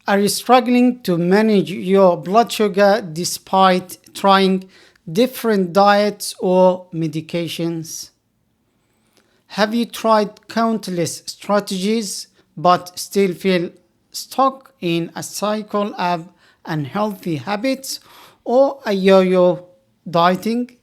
Are you struggling to manage your blood sugar despite trying different diets or medications? Have you tried countless strategies but still feel stuck in a cycle of unhealthy habits or a yo-yo dieting?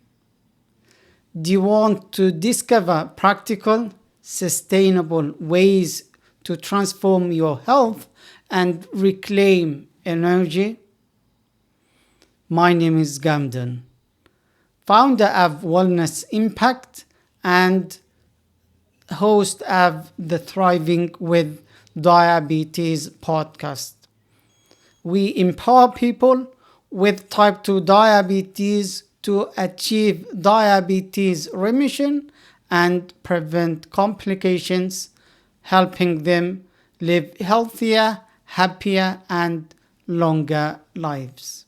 Do you want to discover practical, sustainable ways to transform your health and reclaim energy? My name is Gamden, founder of Wellness Impact and host of the Thriving with Diabetes podcast. We empower people with type 2 diabetes to achieve diabetes remission and prevent complications, helping them live healthier, happier, and longer lives.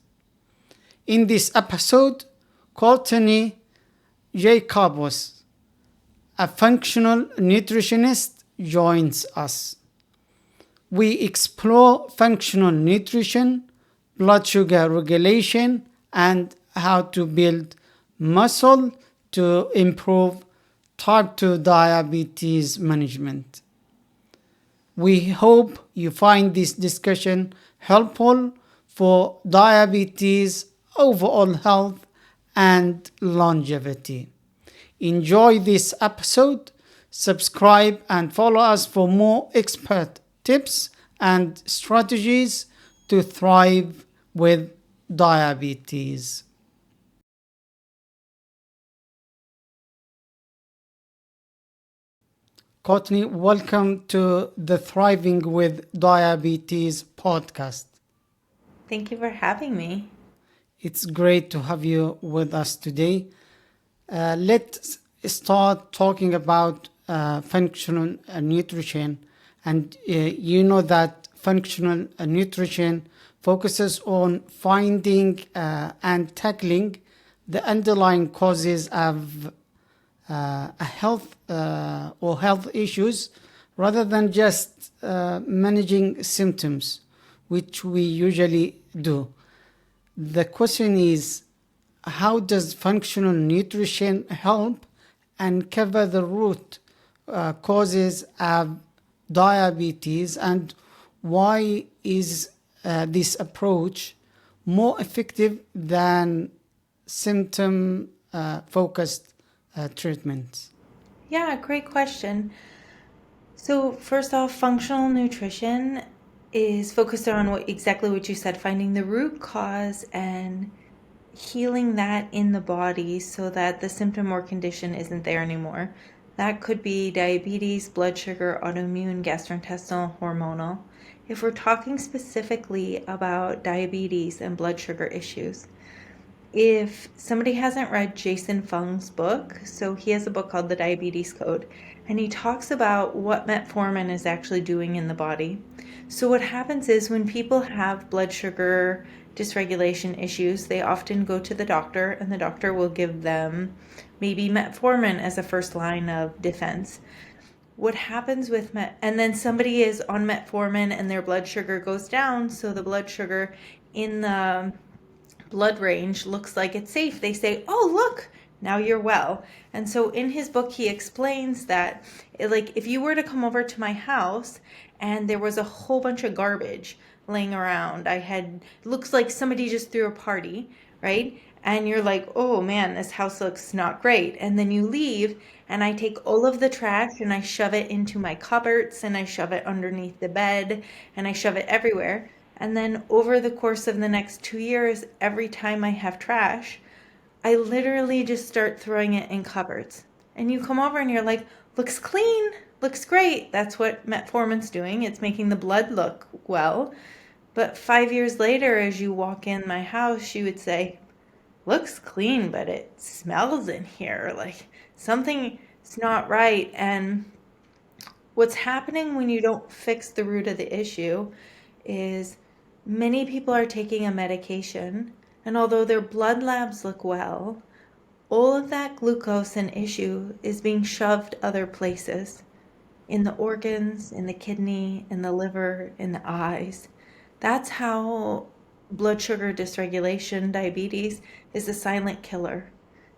In this episode, Courtney Jacobs, a functional nutritionist, joins us. We explore functional nutrition, blood sugar regulation, and how to build muscle to improve type 2 diabetes management. We hope you find this discussion helpful for diabetes, overall health, and longevity. Enjoy this episode, subscribe, and follow us for more expert tips and strategies to thrive with diabetes. Courtney, welcome to the Thriving with Diabetes podcast. Thank you for having me. It's great to have you with us today. Let's start talking about functional nutrition. And you know that functional nutrition focuses on finding and tackling the underlying causes of a health or health issues rather than just managing symptoms, which we usually do. The question is, how does functional nutrition help uncover the root causes of diabetes, and why is this approach more effective than symptom focused treatments? Yeah, great question. So, first off, functional nutrition is focused on exactly what you said, finding the root cause and healing that in the body so that the symptom or condition isn't there anymore. That could be diabetes, blood sugar, autoimmune, gastrointestinal, hormonal. If we're talking specifically about diabetes and blood sugar issues, if somebody hasn't read Jason Fung's book, so he has a book called The Diabetes Code, and he talks about what metformin is actually doing in the body. So what happens is when people have blood sugar dysregulation issues, they often go to the doctor, and the doctor will give them maybe metformin as a first line of defense. What happens with and then somebody is on metformin and their blood sugar goes down, so the blood sugar in the blood range looks like it's safe. They say, oh, look, now you're well. And so in his book, he explains that like if you were to come over to my house and there was a whole bunch of garbage laying around, looks like somebody just threw a party, right? And you're like, oh man, this house looks not great. And then you leave, and I take all of the trash and I shove it into my cupboards and I shove it underneath the bed and I shove it everywhere. And then over the course of the next 2 years, every time I have trash, I literally just start throwing it in cupboards. And you come over and you're like, looks clean, looks great. That's what metformin's doing. It's making the blood look well. But 5 years later, as you walk in my house, you would say, looks clean, but it smells in here. Like something's not right. And what's happening when you don't fix the root of the issue is many people are taking a medication, and although their blood labs look well, all of that glucose and issue is being shoved other places, in the organs, in the kidney, in the liver, in the eyes. That's how blood sugar dysregulation, diabetes, is a silent killer.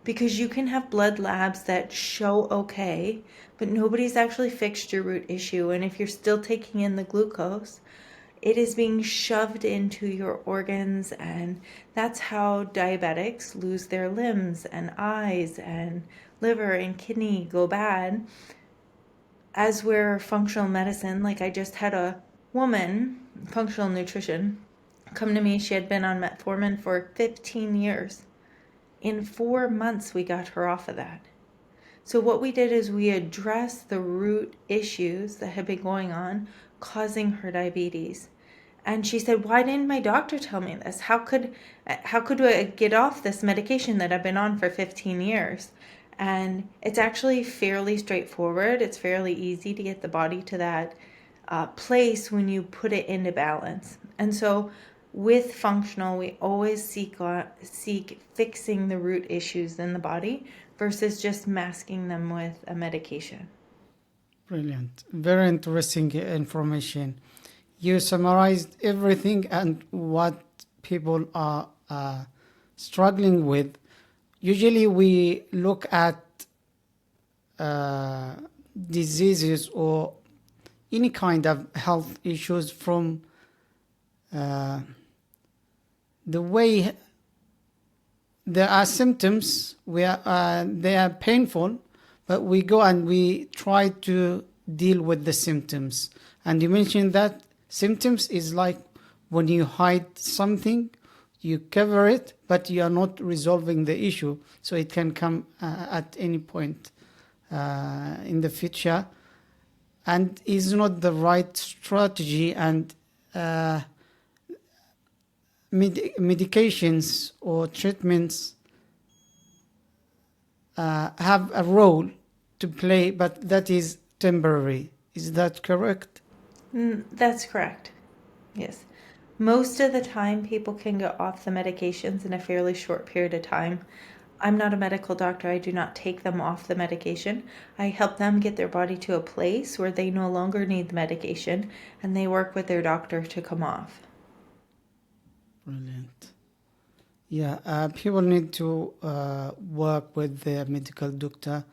Because you can have blood labs that show okay, but nobody's actually fixed your root issue. And if you're still taking in the glucose, it is being shoved into your organs, and that's how diabetics lose their limbs and eyes and liver and kidney go bad. As we're functional medicine, like I just had a woman, functional nutrition, come to me. She had been on metformin for 15 years. In 4 months, we got her off of that. So what we did is we addressed the root issues that had been going on, causing her diabetes. And she said, "Why didn't my doctor tell me this? How could I get off this medication that I've been on for 15 years?" And it's actually fairly straightforward. It's fairly easy to get the body to that place when you put it into balance. And so with functional, we always seek fixing the root issues in the body versus just masking them with a medication. Brilliant. Very interesting information. You summarized everything and what people are struggling with. Usually, we look at uh, diseases or any kind of health issues from uh, the way there are symptoms where they are painful, but we go and we try to deal with the symptoms. And you mentioned that symptoms is like when you hide something, you cover it, but you are not resolving the issue. So it can come at any point in the future, and is not the right strategy. And medications or treatments have a role to play, but that is temporary. Is that correct? That's correct. Yes. Most of the time, people can get off the medications in a fairly short period of time. I'm not a medical doctor. I do not take them off the medication. I help them get their body to a place where they no longer need the medication, and they work with their doctor to come off. Brilliant. Yeah, people need to work with their medical doctor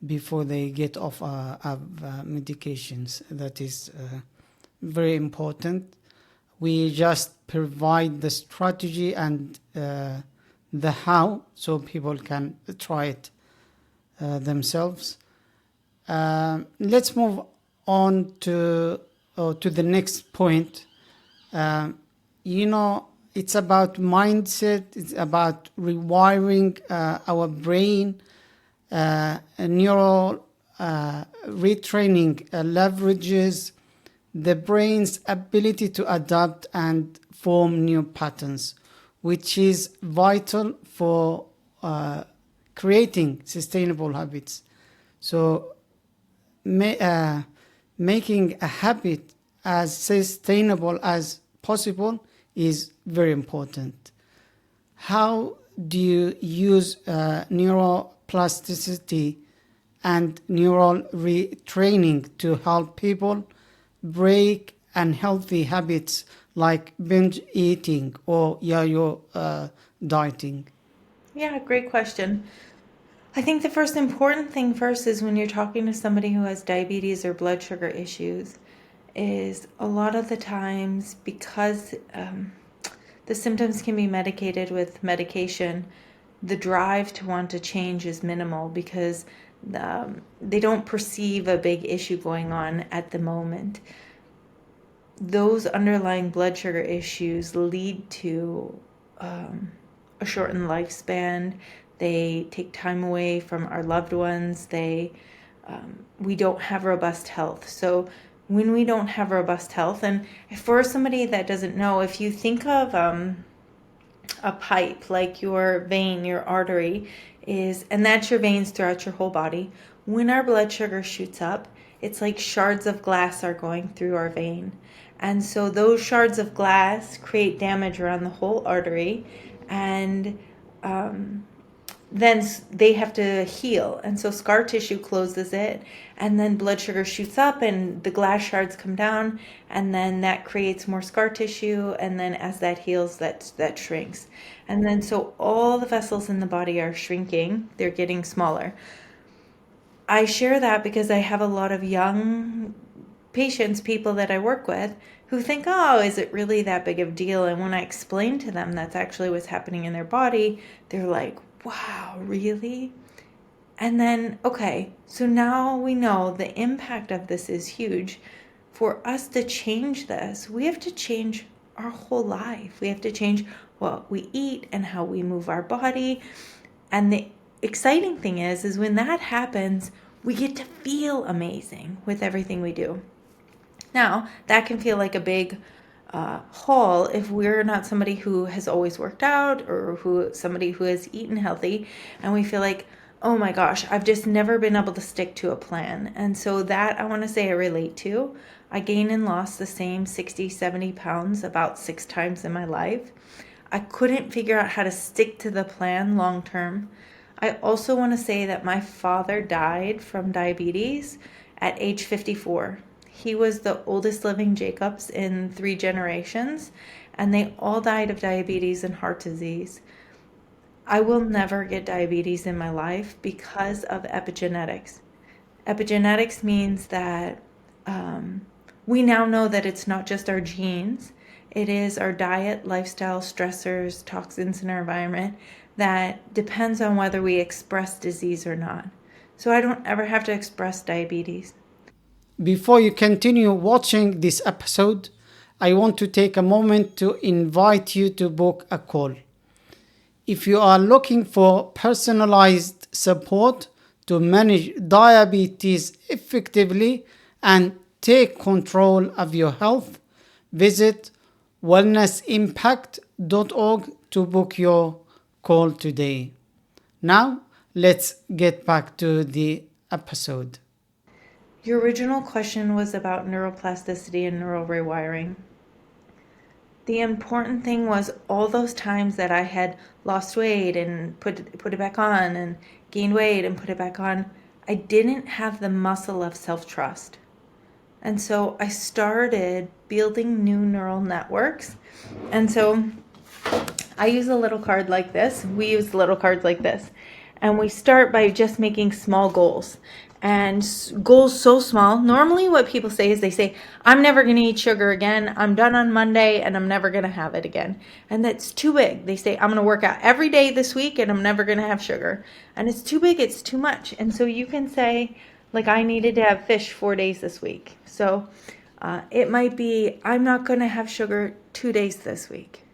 before they get off of medications. That is very important. We just provide the strategy and the how, so people can try it themselves. Let's move on to the next point. You know, it's about mindset. It's about rewiring our brain. Neural retraining leverages the brain's ability to adapt and form new patterns, which is vital for creating sustainable habits. So, making a habit as sustainable as possible is very important. How do you use neuroplasticity and neural retraining to help people break unhealthy habits like binge eating or yo-yo dieting? Yeah, great question. I think the first important thing first is when you're talking to somebody who has diabetes or blood sugar issues, is a lot of the times because the symptoms can be medicated with medication, the drive to want to change is minimal because they don't perceive a big issue going on at the moment. Those underlying blood sugar issues lead to a shortened lifespan. They take time away from our loved ones. We don't have robust health. So when we don't have robust health, and for somebody that doesn't know, if you think of a pipe, like your vein, your artery is, and that's your veins throughout your whole body. When our blood sugar shoots up, it's like shards of glass are going through our vein. And so those shards of glass create damage around the whole artery, and then they have to heal. And so scar tissue closes it, and then blood sugar shoots up and the glass shards come down, and then that creates more scar tissue, and then as that heals, that shrinks. And then so all the vessels in the body are shrinking, they're getting smaller. I share that because I have a lot of young patients, people that I work with, who think, oh, is it really that big of a deal? And when I explain to them that's actually what's happening in their body, they're like, wow, really? And then, okay, so now we know the impact of this is huge. For us to change this, we have to change our whole life. We have to change what we eat and how we move our body. And the exciting thing is when that happens, we get to feel amazing with everything we do. Now, that can feel like a big haul if we're not somebody who has always worked out or somebody who has eaten healthy, and we feel like, oh my gosh, I've just never been able to stick to a plan. And so that I want to say I relate to. I gained and lost the same 60, 70 pounds about 6 times in my life. I couldn't figure out how to stick to the plan long term. I also want to say that my father died from diabetes at age 54. He was the oldest living Jacobs in 3 generations, and they all died of diabetes and heart disease. I will never get diabetes in my life because of epigenetics. Epigenetics means that we now know that it's not just our genes, it is our diet, lifestyle, stressors, toxins in our environment that depends on whether we express disease or not. So I don't ever have to express diabetes. Before you continue watching this episode, I want to take a moment to invite you to book a call. If you are looking for personalized support to manage diabetes effectively and take control of your health, visit wellnessimpact.org to book your call today. Now, let's get back to the episode. Your original question was about neuroplasticity and neural rewiring. The important thing was all those times that I had lost weight and put it back on and gained weight and put it back on, I didn't have the muscle of self-trust. And so I started building new neural networks. And so I use a little card like this. We use little cards like this. And we start by just making small goals. And goals so small. Normally what people say is they say, I'm never going to eat sugar again. I'm done on Monday and I'm never going to have it again. And that's too big. They say, I'm going to work out every day this week and I'm never going to have sugar. And it's too big. It's too much. And so you can say, like, I needed to have fish 4 days this week. So it might be, I'm not going to have sugar 2 days this week.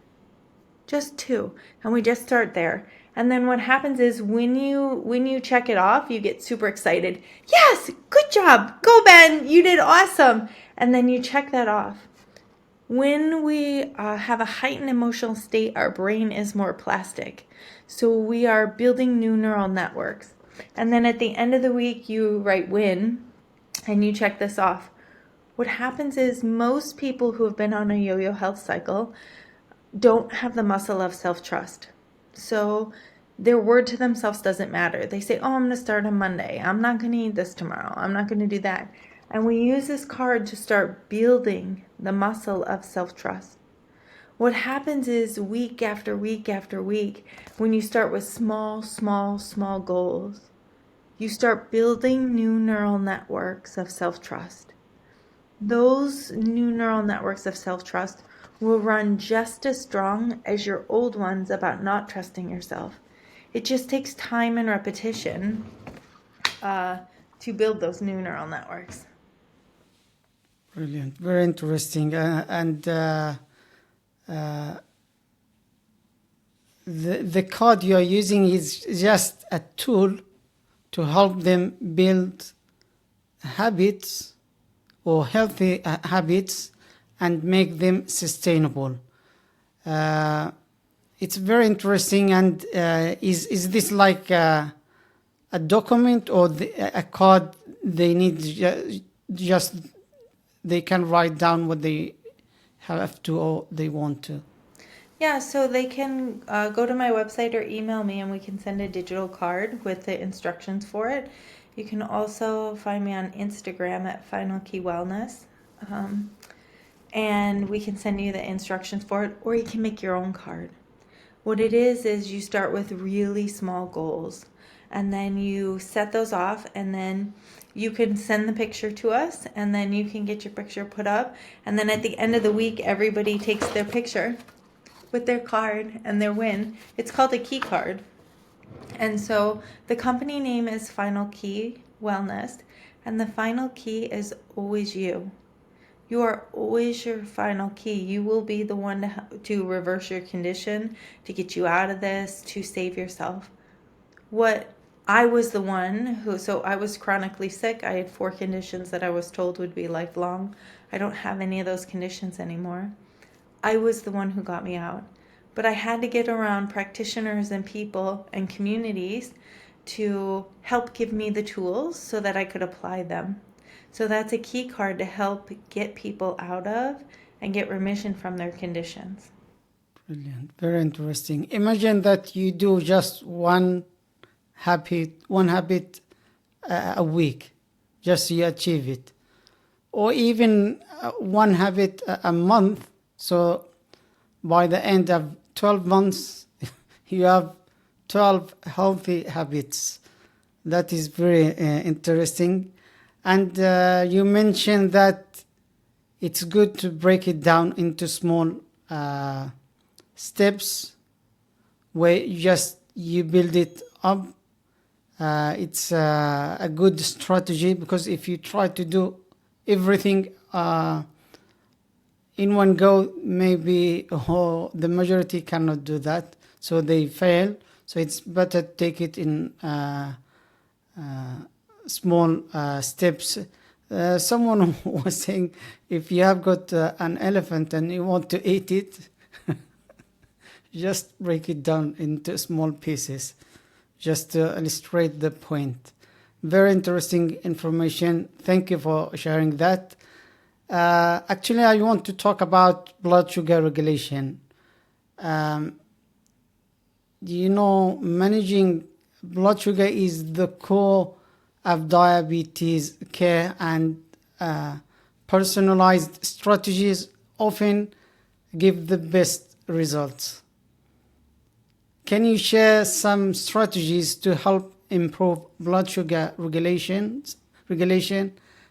Just 2. And we just start there. And then what happens is when you check it off, you get super excited. Yes, good job. Go, Ben. You did awesome. And then you check that off. When we have a heightened emotional state, our brain is more plastic. So we are building new neural networks. And then at the end of the week, you write win and you check this off. What happens is most people who have been on a yo-yo health cycle don't have the muscle of self-trust. So their word to themselves doesn't matter. They say, oh, I'm going to start on Monday. I'm not going to eat this tomorrow. I'm not going to do that. And we use this card to start building the muscle of self-trust. What happens is week after week after week, when you start with small, small, small goals, you start building new neural networks of self-trust. Those new neural networks of self-trust will run just as strong as your old ones about not trusting yourself. It just takes time and repetition to build those new neural networks. Brilliant, very interesting. The code you're using is just a tool to help them build habits or healthy habits and make them sustainable. It's very interesting. And is this like a document or a card they need just they can write down what they have to or they want to? Yeah, so they can go to my website or email me and we can send a digital card with the instructions for it. You can also find me on Instagram at Final Key Wellness. Um, and we can send you the instructions for it, or you can make your own card. What it is you start with really small goals, and then you set those off, and then you can send the picture to us, and then you can get your picture put up, and then at the end of the week, everybody takes their picture with their card and their win. It's called a key card. And so the company name is Final Key Wellness, and the final key is always you. You are always your final key. You will be the one to reverse your condition, to get you out of this, to save yourself. What I was the one who, so I was chronically sick. I had 4 conditions that I was told would be lifelong. I don't have any of those conditions anymore. I was the one who got me out. But I had to get around practitioners and people and communities to help give me the tools so that I could apply them. So that's a key card to help get people out of and get remission from their conditions. Brilliant. Very interesting. Imagine that you do just one habit a week, just you achieve it, or even one habit a month. So by the end of 12 months, you have 12 healthy habits. That is very interesting. And you mentioned that it's good to break it down into small steps where you build it up. It's a good strategy, because if you try to do everything in one go, maybe the majority cannot do that, so they fail. So it's better to take it in small steps. Someone was saying, if you have got an elephant and you want to eat it, just break it down into small pieces, just to illustrate the point. Very interesting information. Thank you for sharing that. Actually, I want to talk about blood sugar regulation. Managing blood sugar is the core of diabetes care, and personalized strategies often give the best results. Can you share some strategies to help improve blood sugar regulation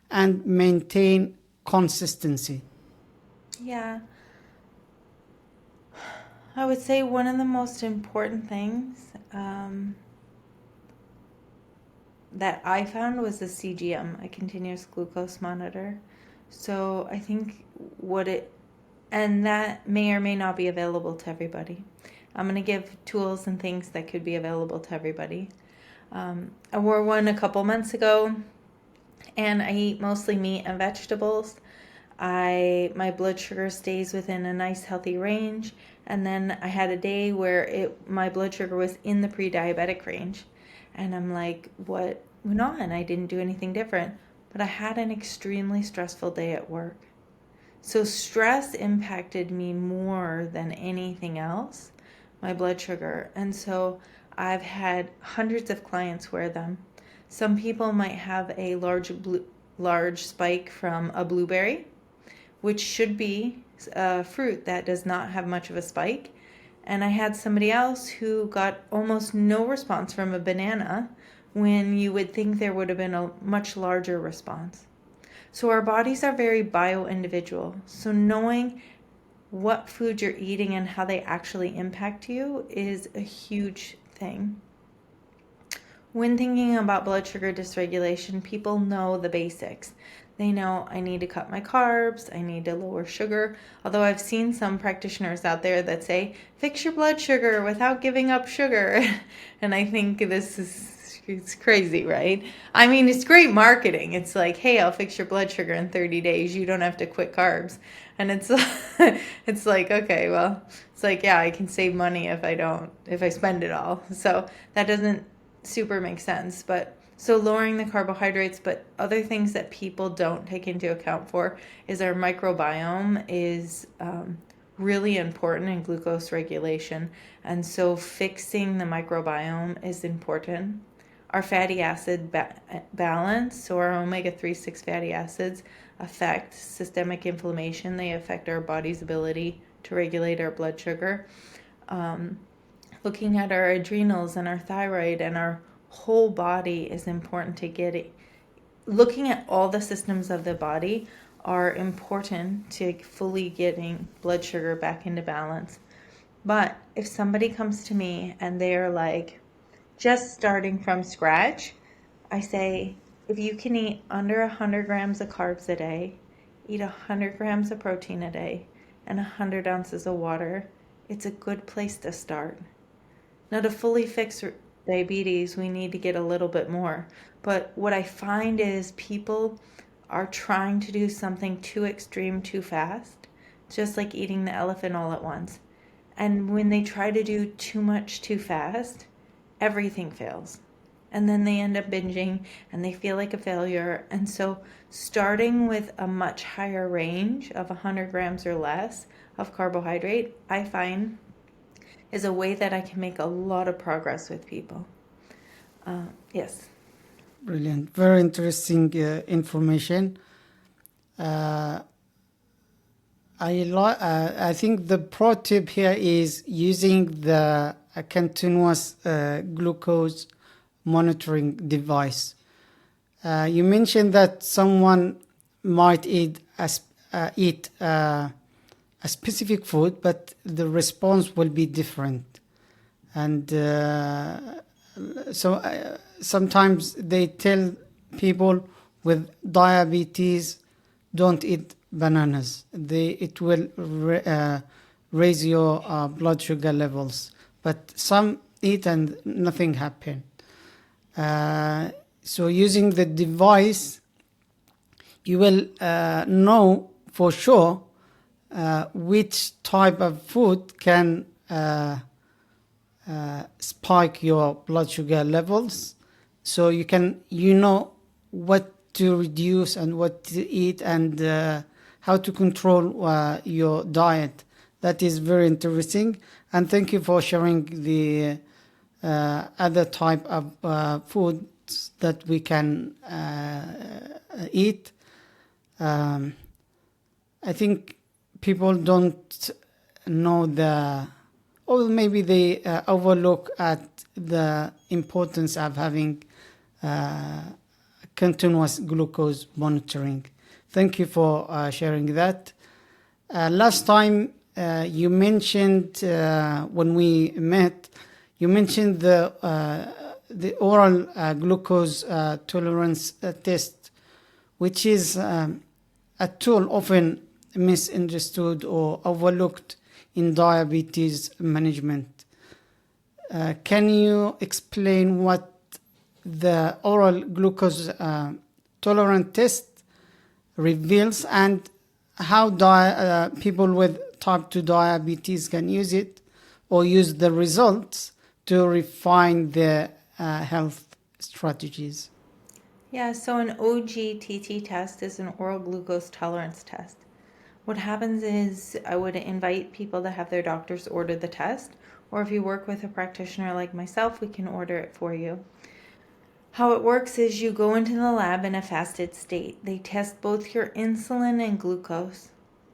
and maintain consistency? Yeah, I would say one of the most important things that I found was the CGM, a continuous glucose monitor. So I think and that may or may not be available to everybody. I'm going to give tools and things that could be available to everybody. I wore one a couple months ago, and I eat mostly meat and vegetables. My blood sugar stays within a nice healthy range, and then I had a day where my blood sugar was in the pre-diabetic range, and I'm like, what went on? I didn't do anything different, but I had an extremely stressful day at work. So stress impacted me more than anything else, my blood sugar. And so I've had hundreds of clients wear them. Some people might have a large spike from a blueberry, which should be a fruit that does not have much of a spike. And I had somebody else who got almost no response from a banana, when you would think there would have been a much larger response. So our bodies are very bio-individual. So knowing what food you're eating and how they actually impact you is a huge thing. When thinking about blood sugar dysregulation, people know the basics. They know I need to cut my carbs, I need to lower sugar. Although I've seen some practitioners out there that say, fix your blood sugar without giving up sugar. And I think it's crazy, right? I mean, it's great marketing. It's like, hey, I'll fix your blood sugar in 30 days. You don't have to quit carbs. And it's it's like, okay, well, it's like, yeah, I can save money if I spend it all. So that doesn't super make sense. But so lowering the carbohydrates, but other things that people don't take into account for is our microbiome is really important in glucose regulation. And so fixing the microbiome is important. Our fatty acid balance, so our omega-3/6 fatty acids affect systemic inflammation. They affect our body's ability to regulate our blood sugar. Looking at our adrenals and our thyroid and our whole body is important to get it. Looking at all the systems of the body are important to fully getting blood sugar back into balance. But if somebody comes to me and they are like just starting from scratch, I say, if you can eat under 100 grams of carbs a day, eat 100 grams of protein a day, and 100 ounces of water, it's a good place to start. Now, to fully fix diabetes, we need to get a little bit more. But what I find is people are trying to do something too extreme too fast, just like eating the elephant all at once. And when they try to do too much too fast, everything fails. And then they end up binging and they feel like a failure. And so starting with a much higher range of 100 grams or less of carbohydrate, I find is a way that I can make a lot of progress with people. Yes. Brilliant. Very interesting information. I think the pro tip here is using the continuous glucose monitoring device. You mentioned that someone might eat a specific food, but the response will be different. And sometimes they tell people with diabetes, don't eat bananas. It will raise your blood sugar levels. But some eat and nothing happen. So using the device, you will know for sure which type of food can spike your blood sugar levels. So you know what to reduce and what to eat and how to control your diet. That is very interesting. And thank you for sharing the other type of foods that we can eat. I think people don't know or maybe they overlook at the importance of having continuous glucose monitoring. Thank you for sharing that. Last time you mentioned when we met, you mentioned the oral glucose tolerance test, which is a tool often misunderstood or overlooked in diabetes management. Can you explain what the oral glucose tolerance test reveals and how people with type 2 diabetes can use it or use the results to refine their health strategies? Yeah, so an OGTT test is an oral glucose tolerance test. What happens is I would invite people to have their doctors order the test, or if you work with a practitioner like myself, we can order it for you. How it works is you go into the lab in a fasted state. They test both your insulin and glucose.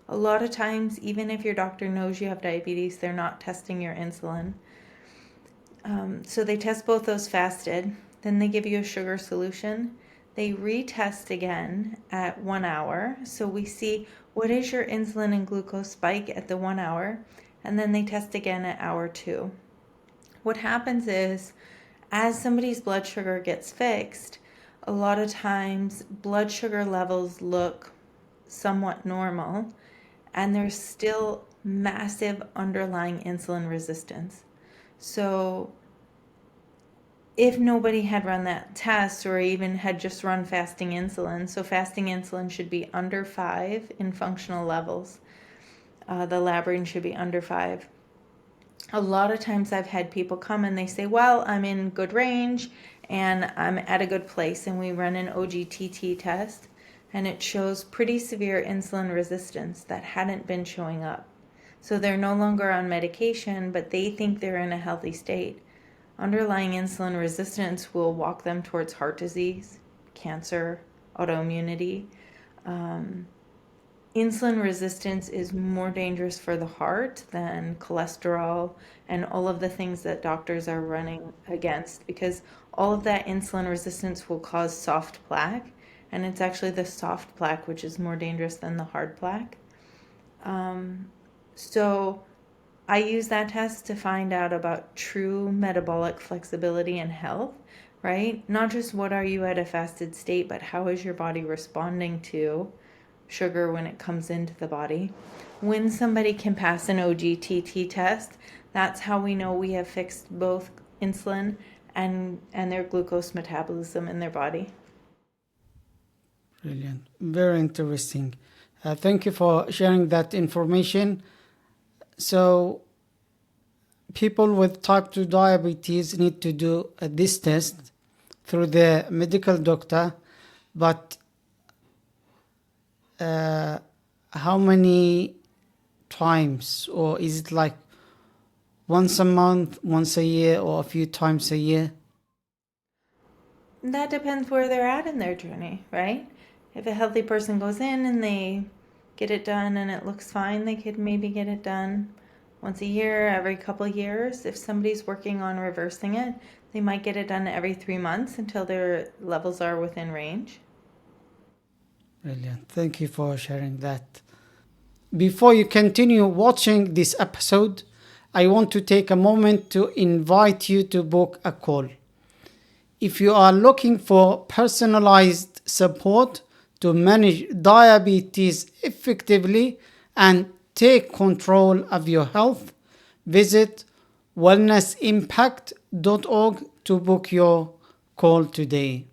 A lot of times, even if your doctor knows you have diabetes, they're not testing your insulin. So they test both those fasted. Then they give you a sugar solution. They retest again at 1 hour. So we see what is your insulin and glucose spike at the 1 hour. And then they test again at hour 2. What happens is, as somebody's blood sugar gets fixed, a lot of times blood sugar levels look somewhat normal, and there's still massive underlying insulin resistance. So if nobody had run that test or even had just run fasting insulin, so fasting insulin should be under 5 in functional levels. The lab range should be under 5. A lot of times I've had people come and they say, well, I'm in good range and I'm at a good place, and we run an OGTT test and it shows pretty severe insulin resistance that hadn't been showing up. So they're no longer on medication, but they think they're in a healthy state. Underlying insulin resistance will walk them towards heart disease, cancer, autoimmunity. Insulin resistance is more dangerous for the heart than cholesterol and all of the things that doctors are running against, because all of that insulin resistance will cause soft plaque, and it's actually the soft plaque which is more dangerous than the hard plaque. So I use that test to find out about true metabolic flexibility and health, right? Not just what are you at a fasted state, but how is your body responding to sugar when it comes into the body. When somebody can pass an OGTT test, that's how we know we have fixed both insulin and their glucose metabolism in their body. Brilliant. Very interesting. Thank you for sharing that information. So people with type 2 diabetes need to do this test through the medical doctor, but how many times, or is it like once a month, once a year, or a few times a year? That depends where they're at in their journey, right? If a healthy person goes in and they get it done and it looks fine, they could maybe get it done once a year, every couple of years. If somebody's working on reversing it, they might get it done every 3 months until their levels are within range. Brilliant. Thank you for sharing that. Before you continue watching this episode, I want to take a moment to invite you to book a call. If you are looking for personalized support to manage diabetes effectively and take control of your health, visit wellnessimpact.org to book your call today.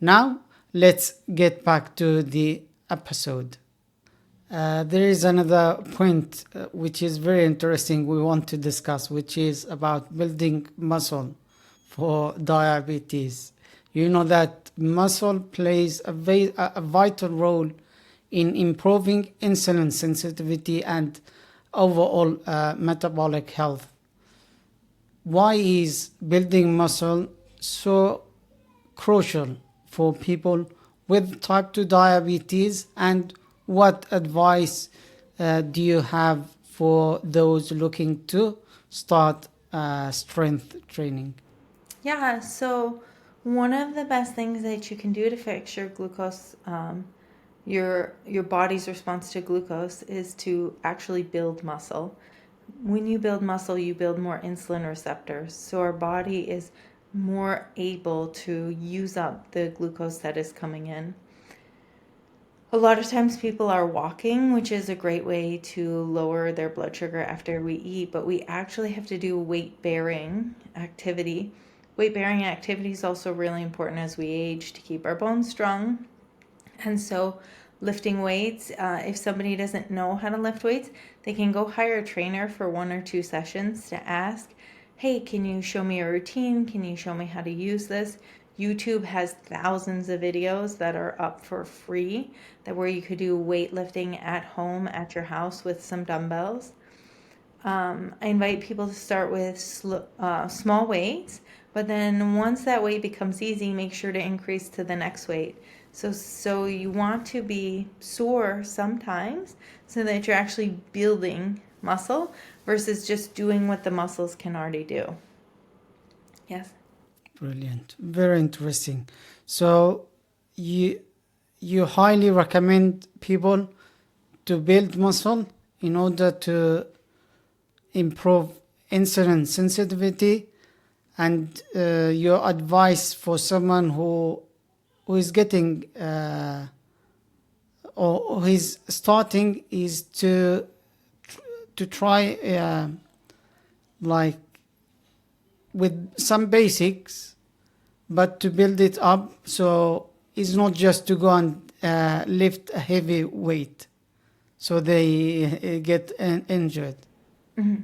Now, let's get back to the episode. There is another point which is very interesting we want to discuss, which is about building muscle for diabetes. You know that muscle plays a vital role in improving insulin sensitivity and overall metabolic health. Why is building muscle so crucial for people with type 2 diabetes, and what advice do you have for those looking to start strength training? Yeah, so one of the best things that you can do to fix your glucose, your body's response to glucose, is to actually build muscle. When you build muscle, you build more insulin receptors, so our body is more able to use up the glucose that is coming in. A lot of times people are walking, which is a great way to lower their blood sugar after we eat, but we actually have to do weight-bearing activity. Weight-bearing activity is also really important as we age to keep our bones strong. And so lifting weights, if somebody doesn't know how to lift weights, they can go hire a trainer for 1 or 2 sessions to ask, hey, can you show me a routine? Can you show me how to use this? YouTube has thousands of videos that are up for free where you could do weightlifting at home at your house with some dumbbells. I invite people to start with small weights, but then once that weight becomes easy, make sure to increase to the next weight. So you want to be sore sometimes so that you're actually building muscle versus just doing what the muscles can already do. Yes? Brilliant. Very interesting. So you highly recommend people to build muscle in order to improve insulin sensitivity, and your advice for someone who is getting or who is starting is to try like with some basics, but to build it up, so it's not just to go and lift a heavy weight so they get injured. Mm-hmm.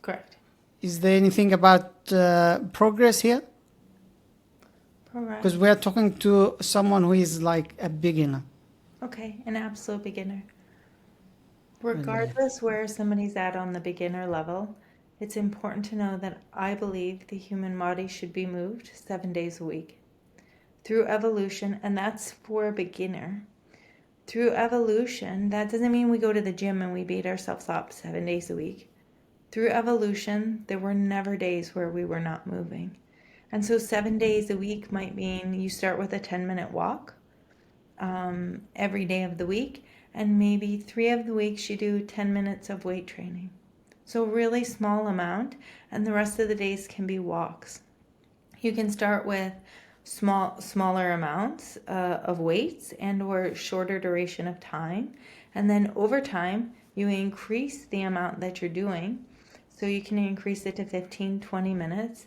Correct. Is there anything about progress here? Correct. Because we are talking to someone who is like a beginner. Okay, an absolute beginner. Brilliant. Regardless where somebody's at on the beginner level, it's important to know that I believe the human body should be moved 7 days a week. Through evolution, and that's for a beginner. Through evolution, that doesn't mean we go to the gym and we beat ourselves up 7 days a week. Through evolution, there were never days where we were not moving. And so 7 days a week might mean you start with a 10-minute walk every day of the week, and maybe 3 of the weeks you do 10 minutes of weight training. So really small amount, and the rest of the days can be walks. You can start with smaller amounts of weights and or shorter duration of time, and then over time you increase the amount that you're doing. So you can increase it to 15-20 minutes.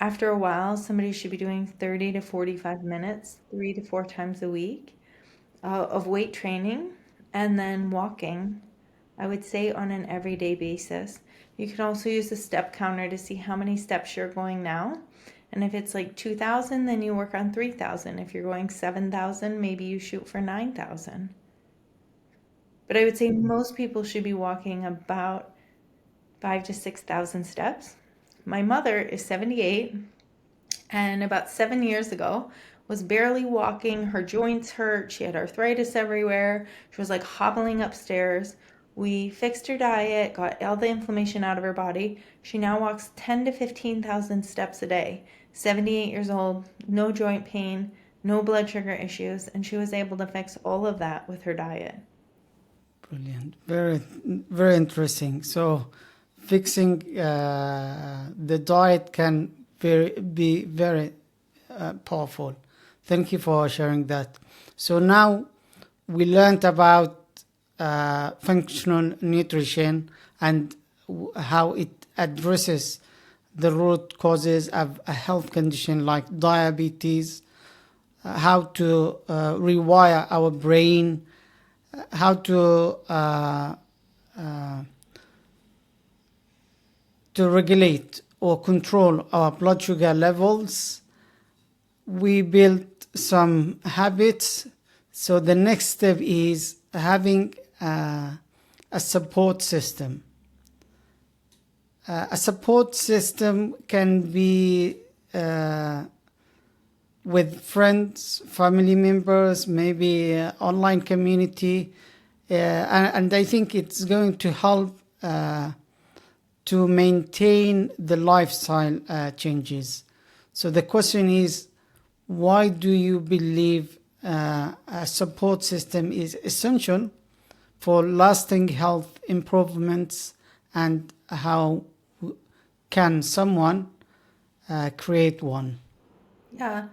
After a while, somebody should be doing 30 to 45 minutes 3 to 4 times a week of weight training, and then walking, I would say, on an everyday basis. You can also use the step counter to see how many steps you're going now. And if it's like 2,000, then you work on 3,000. If you're going 7,000, maybe you shoot for 9,000. But I would say most people should be walking about 5,000 to 6,000 steps. My mother is 78, and about 7 years ago was barely walking. Her joints hurt. She had arthritis everywhere. She was like hobbling upstairs. We fixed her diet, got all the inflammation out of her body. She now walks 10 to 15,000 steps a day. 78 years old, no joint pain, no blood sugar issues, and she was able to fix all of that with her diet. Brilliant. Very, very interesting. So fixing the diet can be very powerful. Thank you for sharing that. So now we learned about functional nutrition and how it addresses the root causes of a health condition like diabetes, how to rewire our brain, how to regulate or control our blood sugar levels. We built some habits. So the next step is having a support system. A support system can be with friends, family members, maybe online community, and I think it's going to help to maintain the lifestyle changes. So the question is, why do you believe a support system is essential for lasting health improvements, and how can someone create one? Yeah.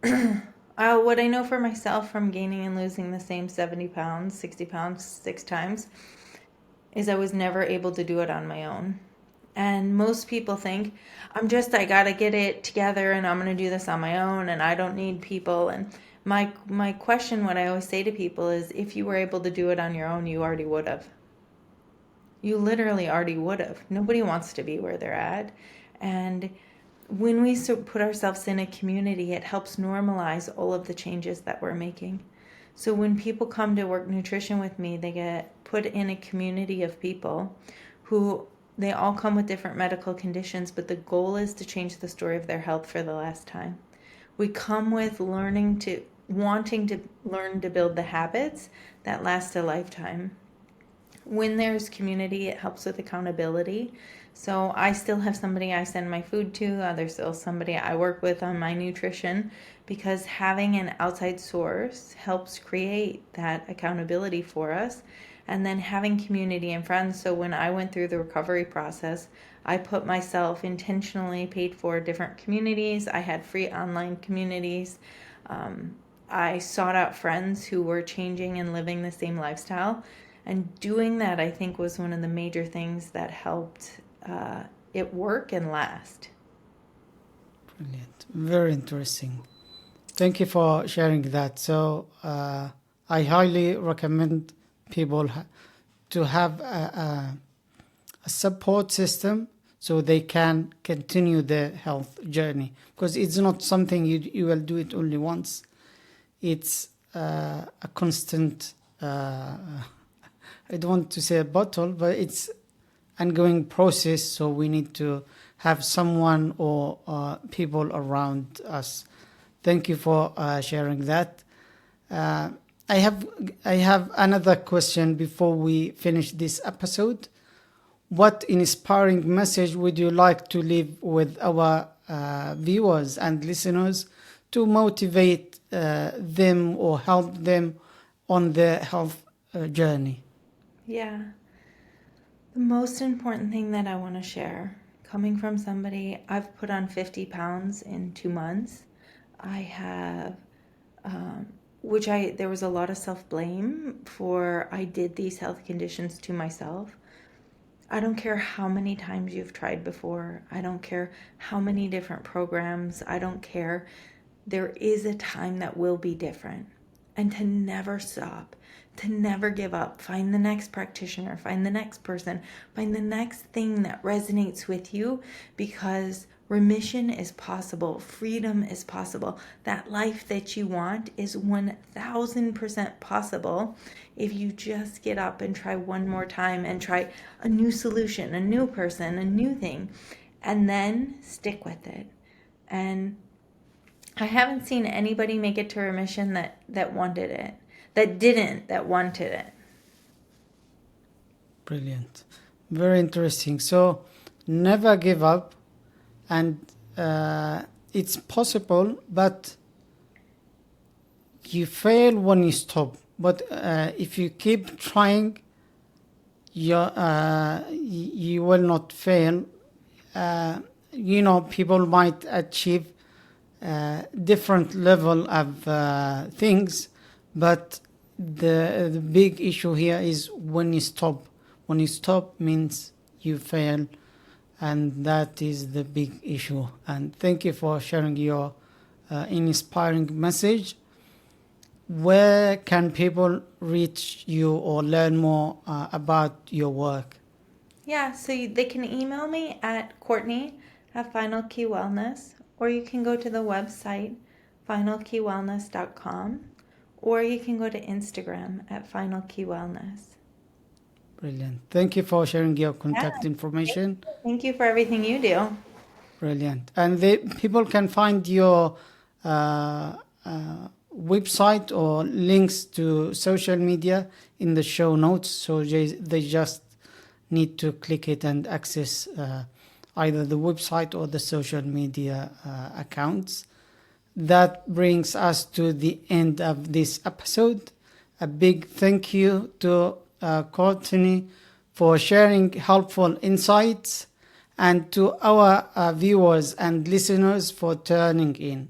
What I know for myself from gaining and losing the same 70 pounds, 60 pounds, 6 times, is I was never able to do it on my own. And most people think, I gotta get it together and I'm gonna do this on my own and I don't need people. And my question, what I always say to people is, if you were able to do it on your own, you already would have. You literally already would have. Nobody wants to be where they're at. And when we put ourselves in a community, it helps normalize all of the changes that we're making. So when people come to work nutrition with me, they get put in a community of people who they all come with different medical conditions, but the goal is to change the story of their health for the last time. We come with wanting to learn to build the habits that last a lifetime. When there's community, it helps with accountability. So I still have somebody I send my food to. There's still somebody I work with on my nutrition, because having an outside source helps create that accountability for us. And then having community and friends. So when I went through the recovery process, I put myself intentionally paid for different communities. I had free online communities. I sought out friends who were changing and living the same lifestyle. And doing that, I think, was one of the major things that helped it work and last. Brilliant. Very interesting. Thank you for sharing that. So I highly recommend people to have a support system so they can continue their health journey, because it's not something you will do it only once. It's a constant I don't want to say a bottle, but it's ongoing process. So we need to have someone or people around us. Thank you for sharing that. I have another question before we finish this episode. What inspiring message would you like to leave with our viewers and listeners to motivate them or help them on their health journey? Yeah. The most important thing that I want to share, coming from somebody, I've put on 50 pounds in 2 months. I have, there was a lot of self-blame for I did these health conditions to myself. I don't care how many times you've tried before. I don't care how many different programs. I don't care. There is a time that will be different. And to never stop, to never give up. Find the next practitioner, find the next person, find the next thing that resonates with you, because remission is possible. Freedom is possible. That life that you want is 1000% possible if you just get up and try one more time and try a new solution, a new person, a new thing, and then stick with it. And I haven't seen anybody make it to remission that wanted it, that wanted it. Brilliant. Very interesting. So never give up. And it's possible, but you fail when you stop. But if you keep trying, you will not fail. People might achieve different level of things, but the big issue here is when you stop. When you stop means you fail. And that is the big issue. And thank you for sharing your inspiring message. Where can people reach you or learn more about your work? Yeah, so they can email me at Courtney@FinalKeyWellness, or you can go to the website, finalkeywellness.com, or you can go to Instagram @FinalKeyWellness. Brilliant. Thank you for sharing your contact information. Thank you for everything you do. Brilliant. And people can find your website or links to social media in the show notes. So they just need to click it and access either the website or the social media accounts. That brings us to the end of this episode. A big thank you to Courtney for sharing helpful insights, and to our viewers and listeners for tuning in.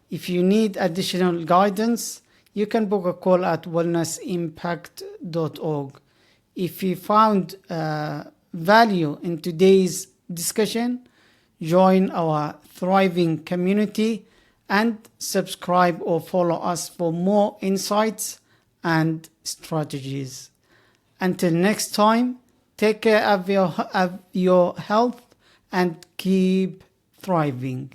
If you need additional guidance, you can book a call at wellnessimpact.org. If you found value in today's discussion, join our thriving community and subscribe or follow us for more insights and strategies. Until next time, take care of your health and keep thriving.